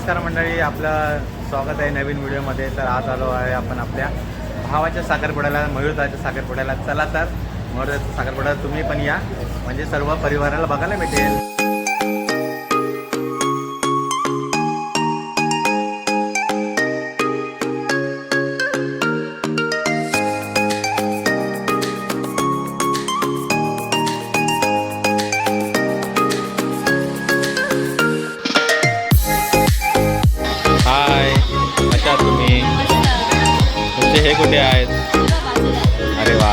नमस्कार मंडळी, आपलं स्वागत आहे नवीन व्हिडिओमध्ये. तर आज आलो आहे आपण आपल्या भावाच्या साखरपुड्याला, मयूरदाच्या साखरपुड्याला. चला तर मयूरदाच्या साखरपुड्याला तुम्ही पण या, म्हणजे सर्व परिवाराला बघायला भेटेल. हे कुठे आहेत? अरे वा,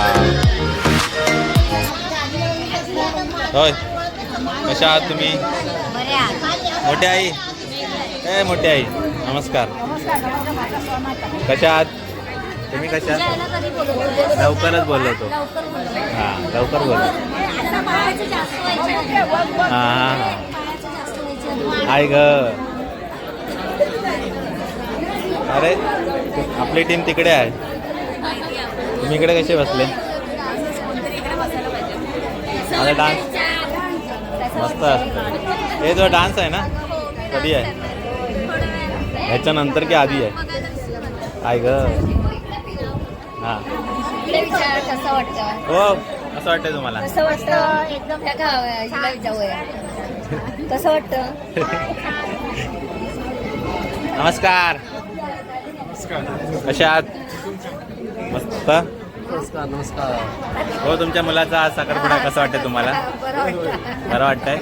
होय. कशा आहात तुम्ही? मोठे आई, ए मोठे आई, नमस्कार. कशा आहात तुम्ही? कशा? लवकरच बोलतो. हां, लवकर बोल. हां हां, आई ग. अरे आपली टीम तिकडे आहे, तुम्ही इकडे कसे बसले? माझा डान्स मस्त असतं. हे जो डान्स आहे ना, कधी आहे? ह्याच्यानंतर की आधी आहे? काय ग? हां, कसं वाटतं? हो, असं वाटतंय तुम्हाला? कसं वाटतं? एकदम कसं वाटतं? नमस्कार. कशा आहात? मस्त. नमस्कार नमस्कार. हो, तुमच्या मुलाचा आज साखरपुडा कसा वाटतंय तुम्हाला? बरं वाटतंय?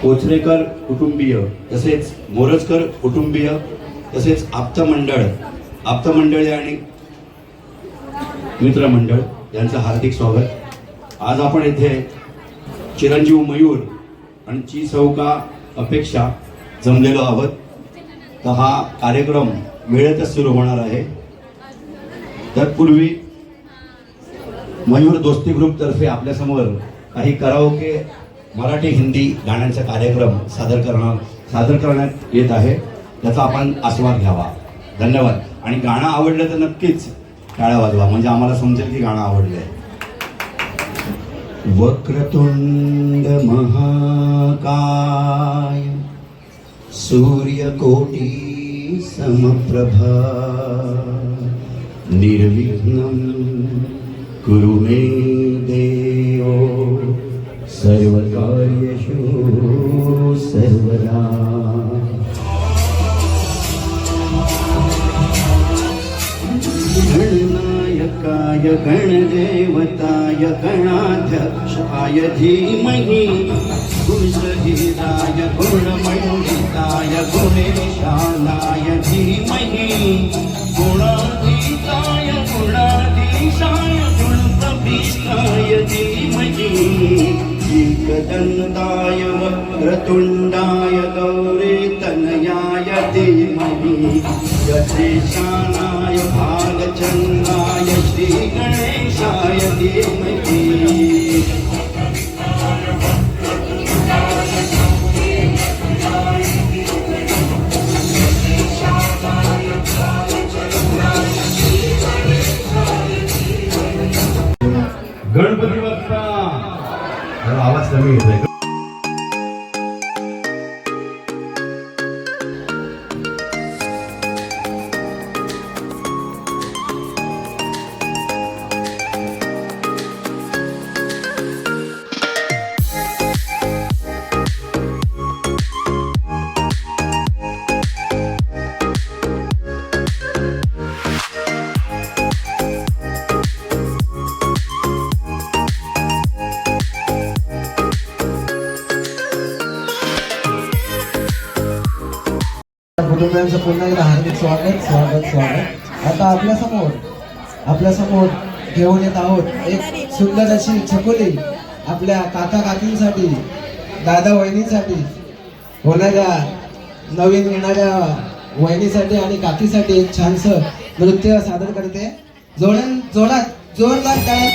कोचरेकर कुटुंबीय, तसेच मोरजकर कुटुंबीय, तसेच आप्तमंडळी आणि मित्रमंडळ यांचं हार्दिक स्वागत. आज आपण येथे चिरंजीव मयूर आणि चौका अपेक्षा जमलेलो आहोत. तर हा कार्यक्रम वेळेतच सुरू होणार आहे. तत्पूर्वी मयूर दोस्ती ग्रुप तर्फे आपल्यासमोर काही कराओके मराठी हिंदी गाण्यांचा कार्यक्रम सादर करण्यात येत आहे. त्याचा आपण आस्वाद घ्यावा. धन्यवाद. आणि गाणं आवडलं तर नक्कीच टाळ्या वाजवा, म्हणजे आम्हाला समजेल की गाणं आवडलंय. वक्रतुंड महाकाय सूर्यकोटी समप्रभा निर्विघ्नं कुरु मे देव सर्वकार्येषु सर्वदा. गणनायकाय गणदेवताय गणाध्यक्षाय धीमहि गुणशरीराय गुणमण्डिताय गुणेशानाय धीमहि गुणातीताय गुणाधीशाय गुणप्रविष्टाय धीमहि एकदन्ताय वक्रतुण्डाय गौरीतनयाय धीमहि यशेशानाय भागचन्द्राय श्रीगणेशाय धीमहि. गणपती बाप्पा. आवाज कमी येतोय. कुटुंबियांचं पुन्हा एकदा हार्दिक स्वागत स्वागत स्वागत. आता आपल्या समोर घेऊन येत आहोत एक सुंदर अशी छकुली आपल्या काका काकींसाठी, दादा वहिनींसाठी, होणाऱ्या नवीन येणाऱ्या वहिनीसाठी आणि काकीसाठी एक छानसं नृत्य सादर करते. जोरदार टाळ्या.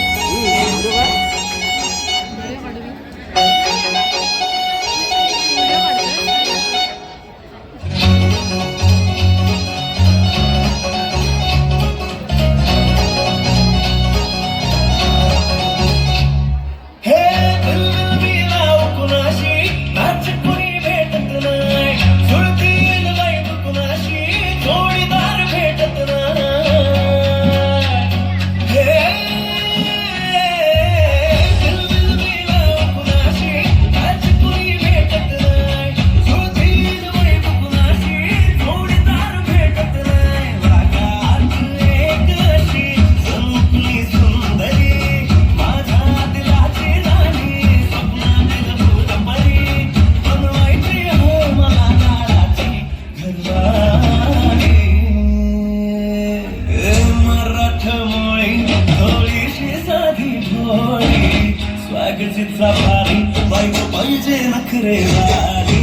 स्वागतीचा भारी बायको पाहिजे नखरेवाली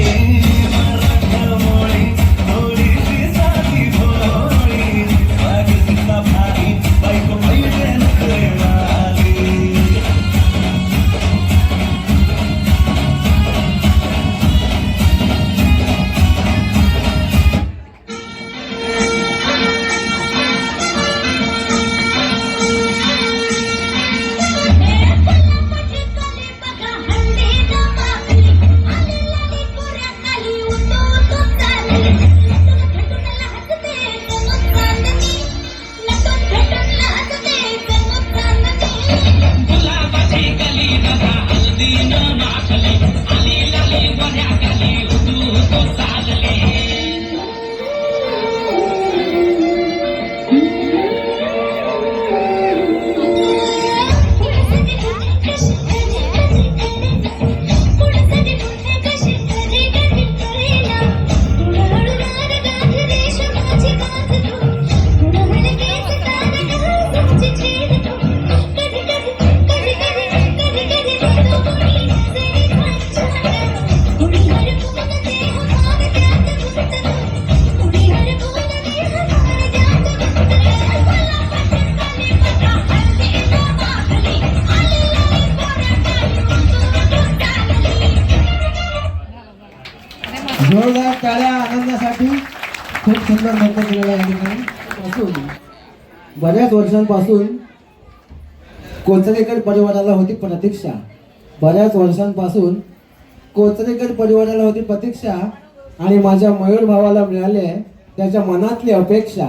मराठमोळी थोडीशी साधी भोळी स्वागतीचा भारी बायको पाहिजे नखरेवाली. जोरदार टाळ्या आनंदासाठी. खूप सुंदर नृत्य केलेलं आहे या ठिकाणी. बऱ्याच वर्षांपासून कोचरेकर परिवाराला होती प्रतीक्षा. बऱ्याच वर्षांपासून कोचरेकर परिवाराला होती प्रतीक्षा आणि माझ्या मयूर भावाला मिळाले त्याच्या मनातली अपेक्षा.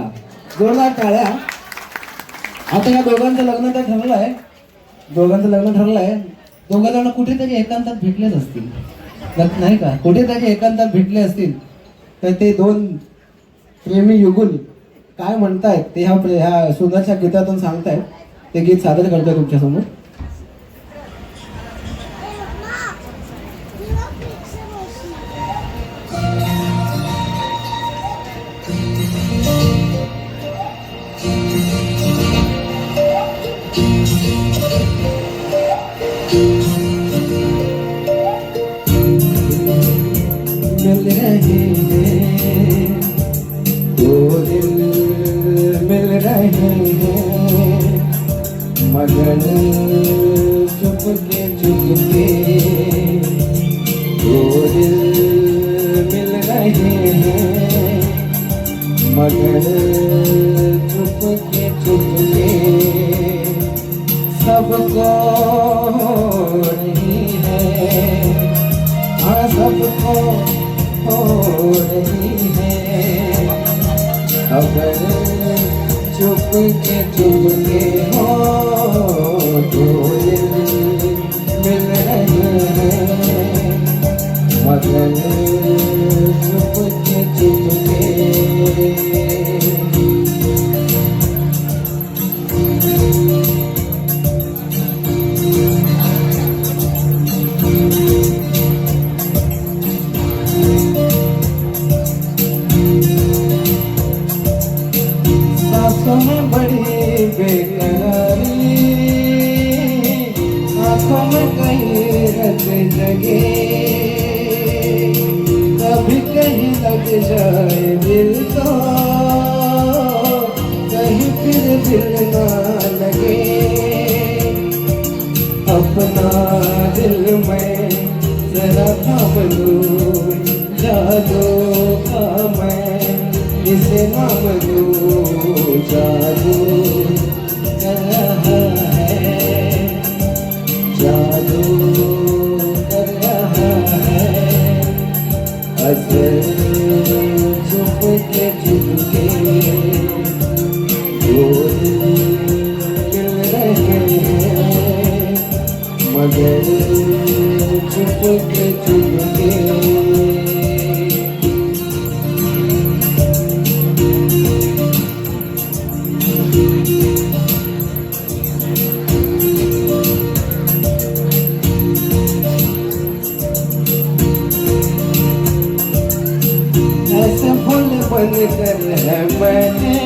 जोरदार टाळ्या. आता या दोघांचं लग्न तर ठरलंय. दोघं जण कुठेतरी एकांतात भेटलेच असतील नाही का? कुठेतरी एकांतात भेटले असतील तर ते दोन प्रेमी युगुल काय म्हणतायत ते ह्या सुंदरशा गीतातून सांगतायत. ते गीत सादर करतोय तुमच्यासमोर. मिल रहे हैं दो दिल मिल रहे हैं मगर चुपके दो दिल मिल रहे हैं मगर चुपके सबको नहीं है सबको हो रही है अगर चुपके हो तो दिल मिल रहे हैं मगर चुपके जाए दिल तो कहीं फिर दिल ना लगे, अपना दिल में जरा थाम लूं, जादू का मैं इसे नाम लूं, जादू कर रहा है, जादू कर रहा है, असर चुप के बोल मिल रहे हैं, मगर चुप के ऐसे फूल बन कर है मैंने,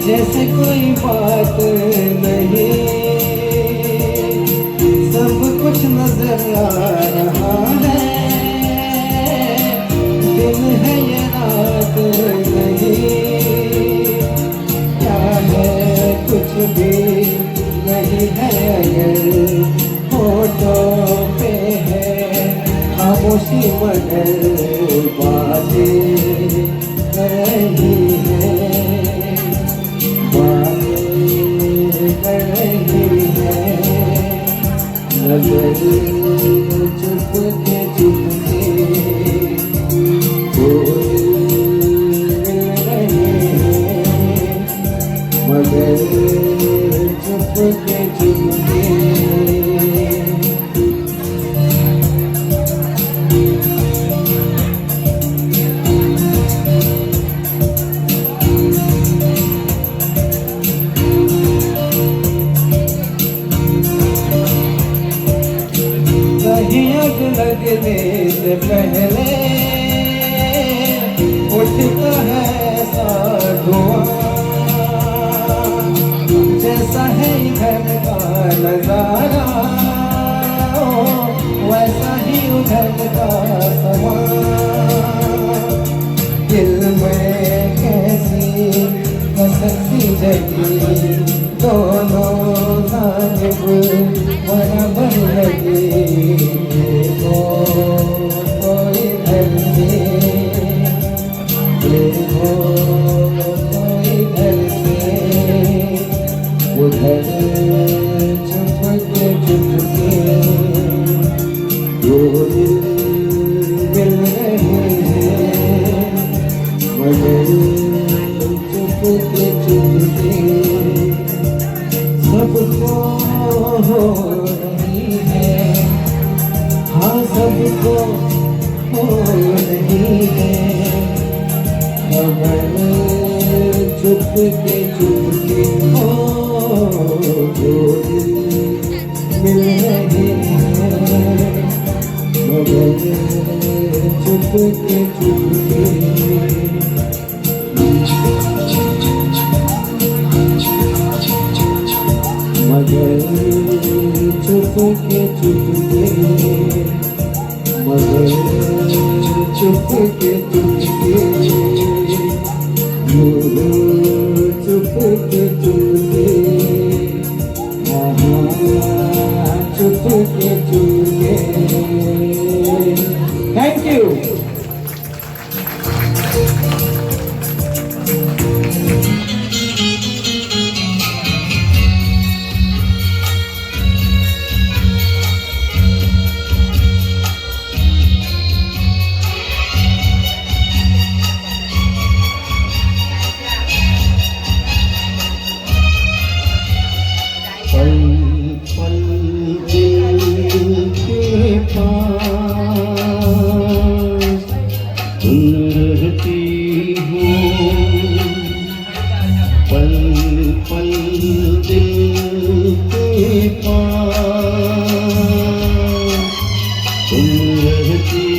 जैसे कोई बात नहीं, सब कुछ नजर आ रहा है, दिन है ये रात नहीं, क्या है कुछ भी नहीं है अगर होठों पे है खामोशी मगर बातें कर रही है, बातें कर रही है, नजर चुप के बोल मिल रहे हैं, मगर चुप के कहीं आग लगने से पहले उठता है ऐसा धुआं, जैसा है घर का नजारा वैसा ही उधर का समा, दिल में कैसी कसक जगी, दोनों जानिब बराबर लगी, देखो कोई घर से, देखो कोई घर से, उधर चुप के दो दिल मिल रहे हैं, मगर चुप के सबको हो रही है, हाँ सबको हो रही है, मगर चुप के हो दो दिल मिल रहे हैं, मगर चुप के मगर चुप के मगर चुप के चुप के चुप के थैंक यू। पल पल दिल के पास तुम रहती हो, पल पल दिल के पास तुम रहती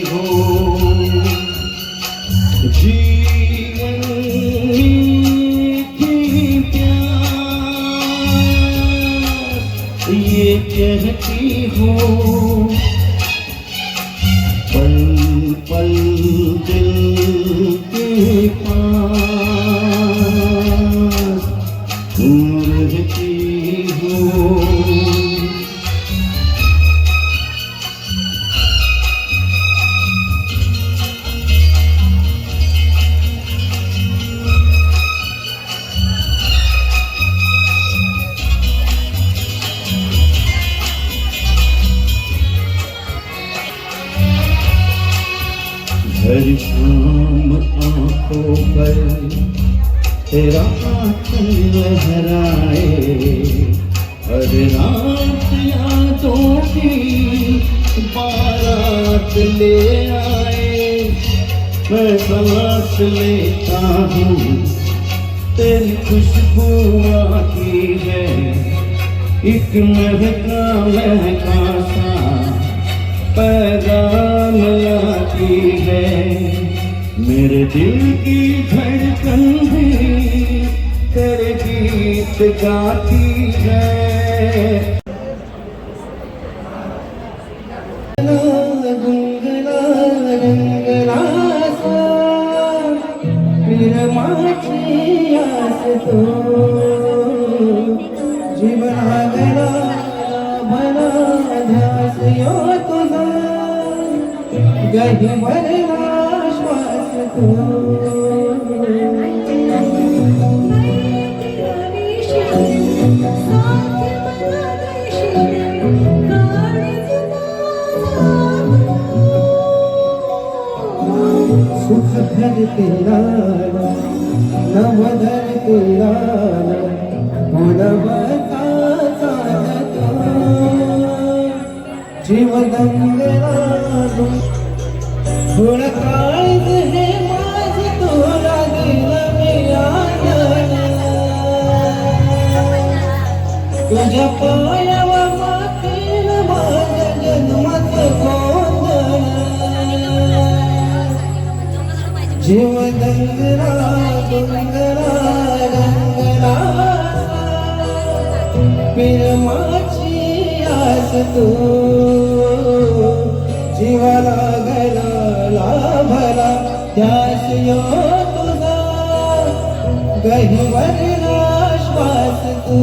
हो, जीवन की प्यास ये कहती हो, पल पल पर तेरा हाथ लहराए, हर रात यादों की बारात ले आए। मैं सांस लेता हूँ तेरी खुशबू आती है, एक महका महका सा पैगाम लाती है। मेरे दिल की धड़कन भी तेरे गीत गाती है। गुनगुना रंगला सा प्रेमाची आस तो जीवना गला भला ध्यास यो तुझा गहिवरला श्वास तो। सुख भर तेरा नवधर तेरा गुणवता चालतो जीव दंगला थोडं काळज हे माझ तुला दिलं मी आनंद तुझ्या पायावा मातीन माझ्या जन्माचं गोंधळ जीव दंगला दंगला रंगला प्रेमाची आस तू जीवाला गला भला ध्यास यो तुझा गहिवरला श्वास तू।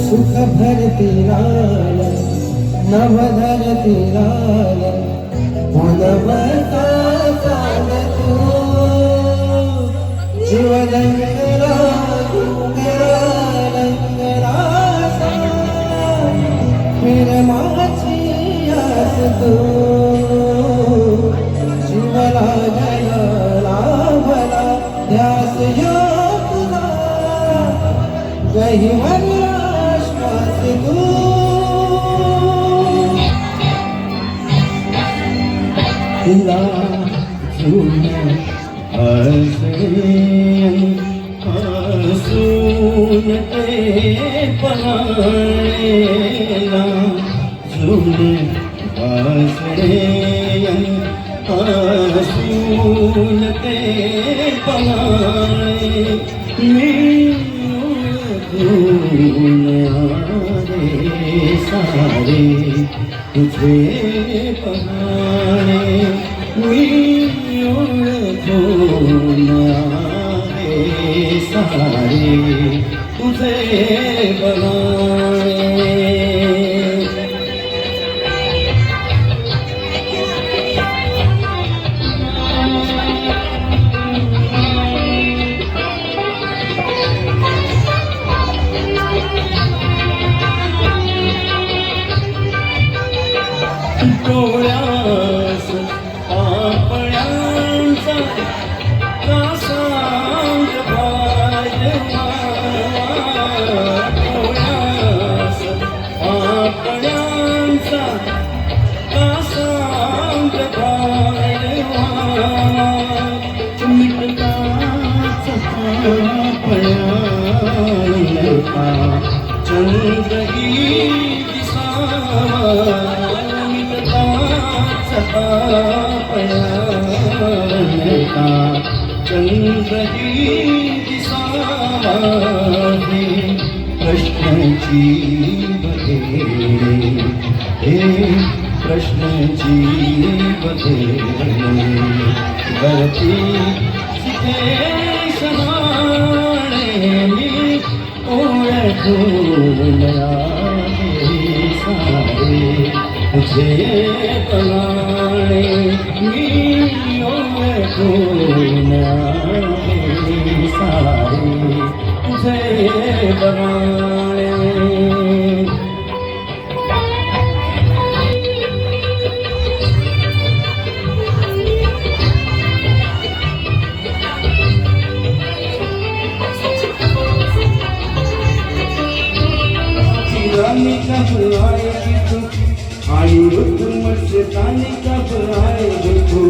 सुख भर तेरा नवधर तेरा गुणवता चालतो जीव रंगला गुंगला रंगला सा प्रेमाची आस तो जीवला गला भला ध्यास यो तुझा गहिवरला श्वास तू। तुला झूम हसून ते पहायला झूम हसून ते पहाय मी सारे तुझे पहाने मी ओळखून आले सारे तुझे पहाने। डोळ्यास आपळ्यांचा कासांग पायवा डोळ्यास आपळ्यांचा कासांग पायवा मिटताच आपळ्यांचा चंद्रही दिसावा चंद्रही दिसावा प्रश्नाची बघेरे हे प्रश्नाची बघेरे वरती शहाणे मी ओळखून आले सारे तुझे पहाणे मी ओळखून आले सारे। बगाणे रानी कब आएगी तू आई रुत मस्तानी कब आएगी तू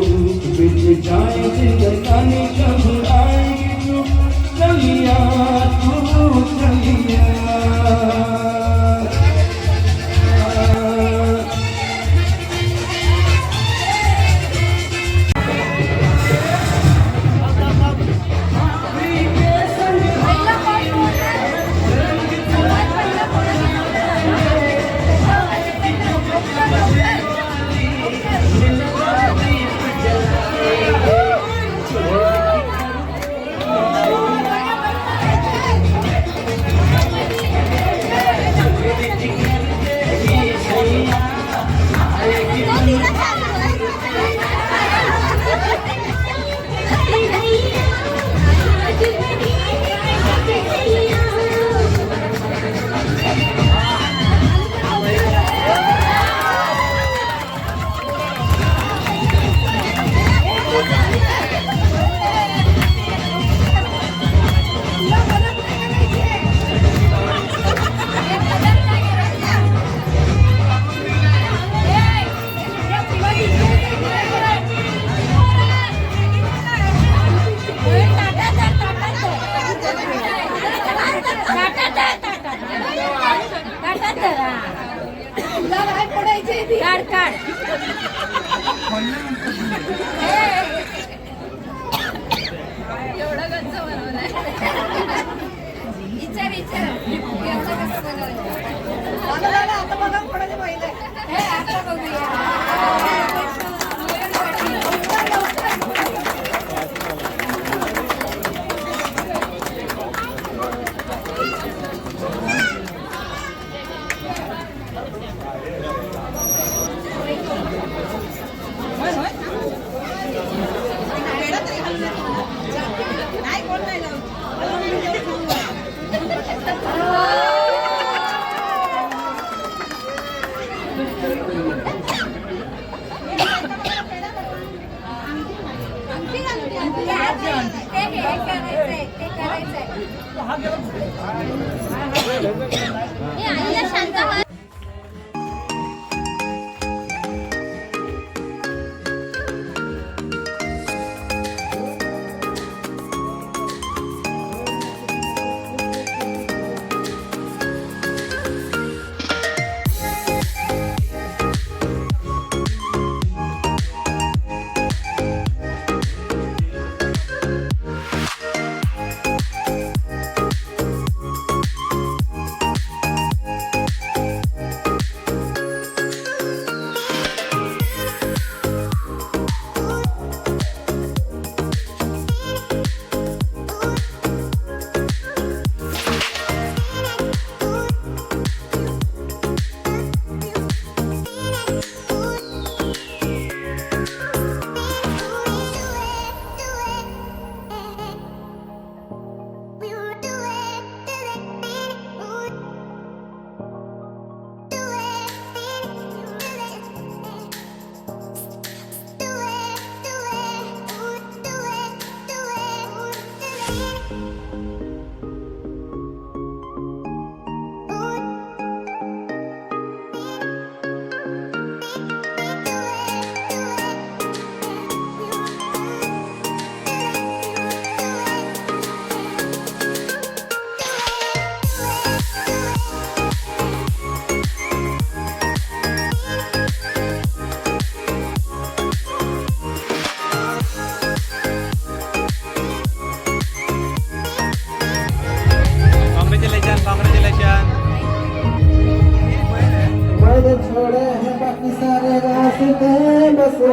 बिच जाए जिंदगानी कब आएगी तू चलिया तू चलिया काढ काढ एवढा गच्च बनवलाय विचार विचार कसं बनवलं आता बघा कोणाचे पहिले हे आता बघूया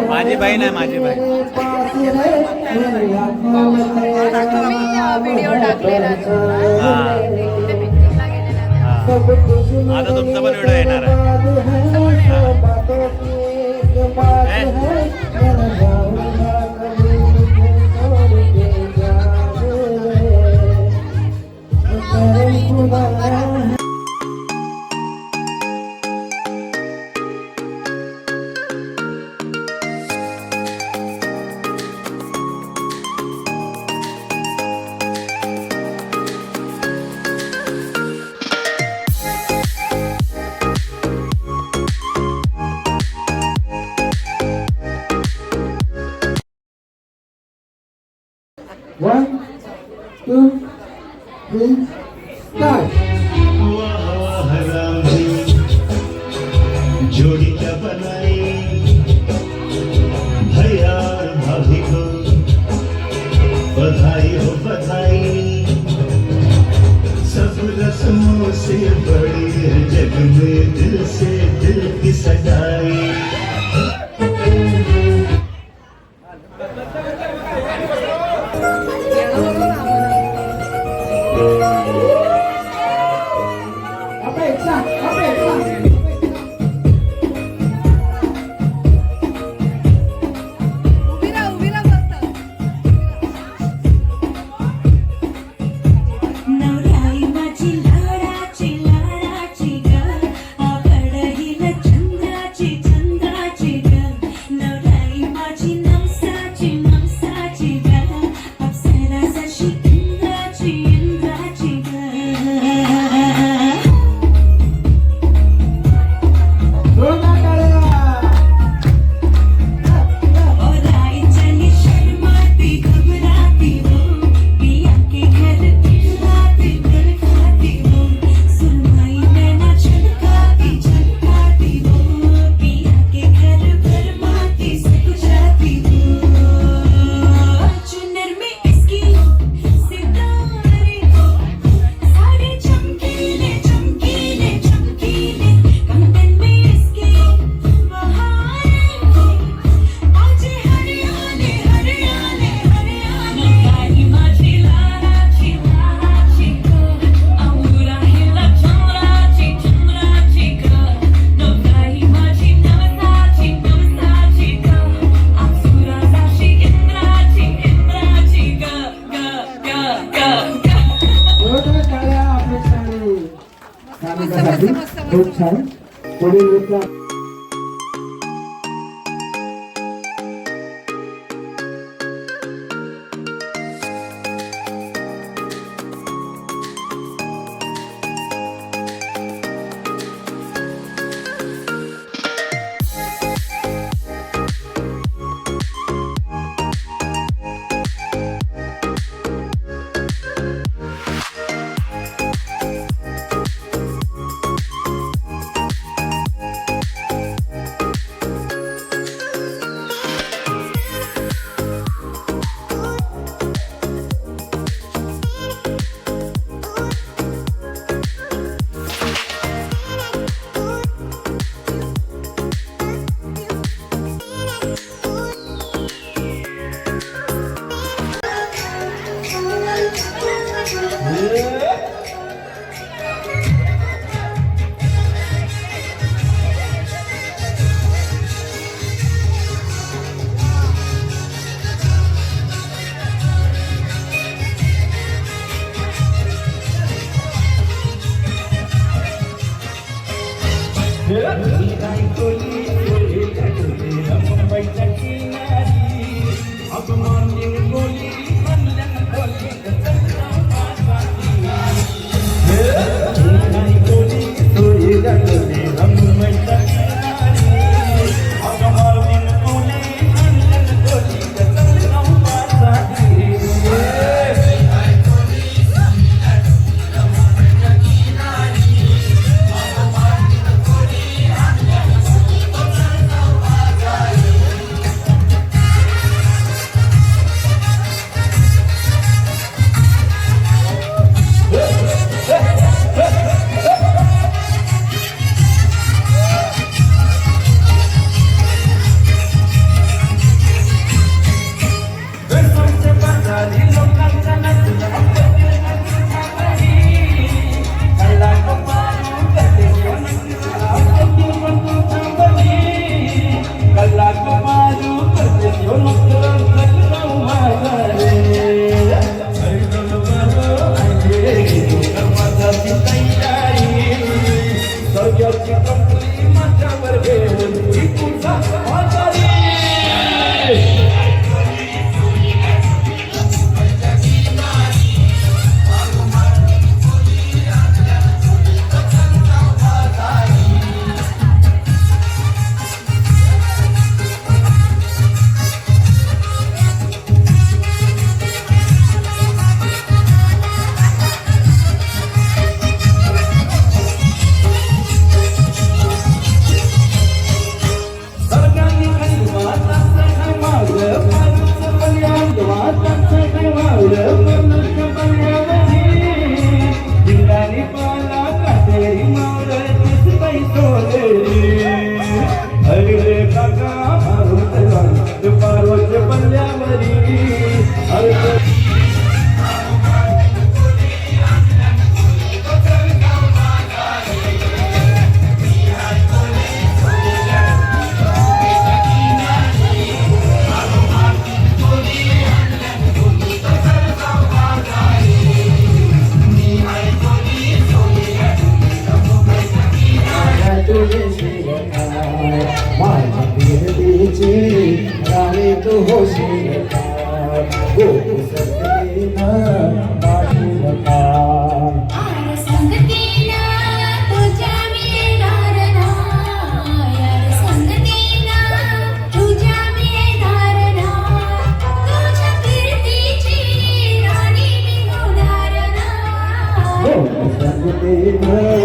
माझी बहीण आहे माझी बहीण. व्हिडिओ टाकलेला आता तुमचा पण व्हिडिओ येणार आहे. हा. 3 स्टार्ट. वाह वाह रामी जोड़ी क्या बनाई भैया और भाभी को बधाई हो बधाई सब रस्मों से बड़ी है जग में दिल से दिल की सगाई अपेक्षा अपेक्षा उभी राहा मस्त. नवराई माझी लाडाची लाडाची ग आवड हिला चंद्राची चंद्राची ग नवराई माझी नवसाची नवसाची ग अप्सरा जशी इंद्राची इंद्राची ग ओ राई चली शर्माती घबराती हो पिया के घर खिलाती दिल खाती हो सुरमई नैना छलकाती छलकाती हो पिया के घर भरमाती सो जाती हो चुनर में इसकी सितारे हो सारे चमकीले चमकीले चमकीले कंगन में इसके बहारे हो आज हरियाले हरियाले हरियाले गाई माझी लाडाची लाडाची ग अंगुरा हिला चंद्राची चंद्राची ग नवराई माझी नवसाची नवसाची ग अप्सरा जशी इंद्राची इंद्राची ग ग ग ग जोरदार टाळ्या अपेक्षाने नामिकासाठी. खूप छान. पुढील नृत्य अब मॉर्निंग बोली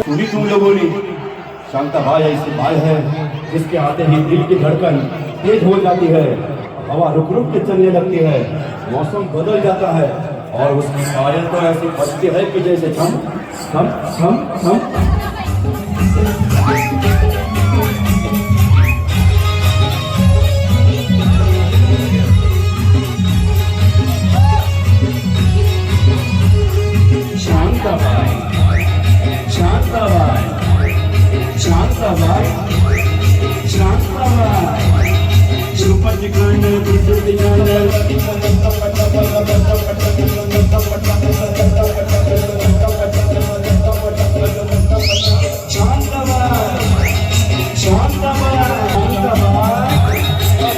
सुनी तुम लोगों ने शांताबाई ऐसी बाई है जिसके आते ही दिल की धड़कन तेज हो जाती है, हवा रुक रुक के चलने लगती है, मौसम बदल जाता है और उसकी पायल तो ऐसी बजती है कि जैसे छम छम छम छम। शांताबाई शांताबाई शांताबाई शांताबाई श्रुपति कांड विद्युत शांताबाई शांताबाई शांताबाई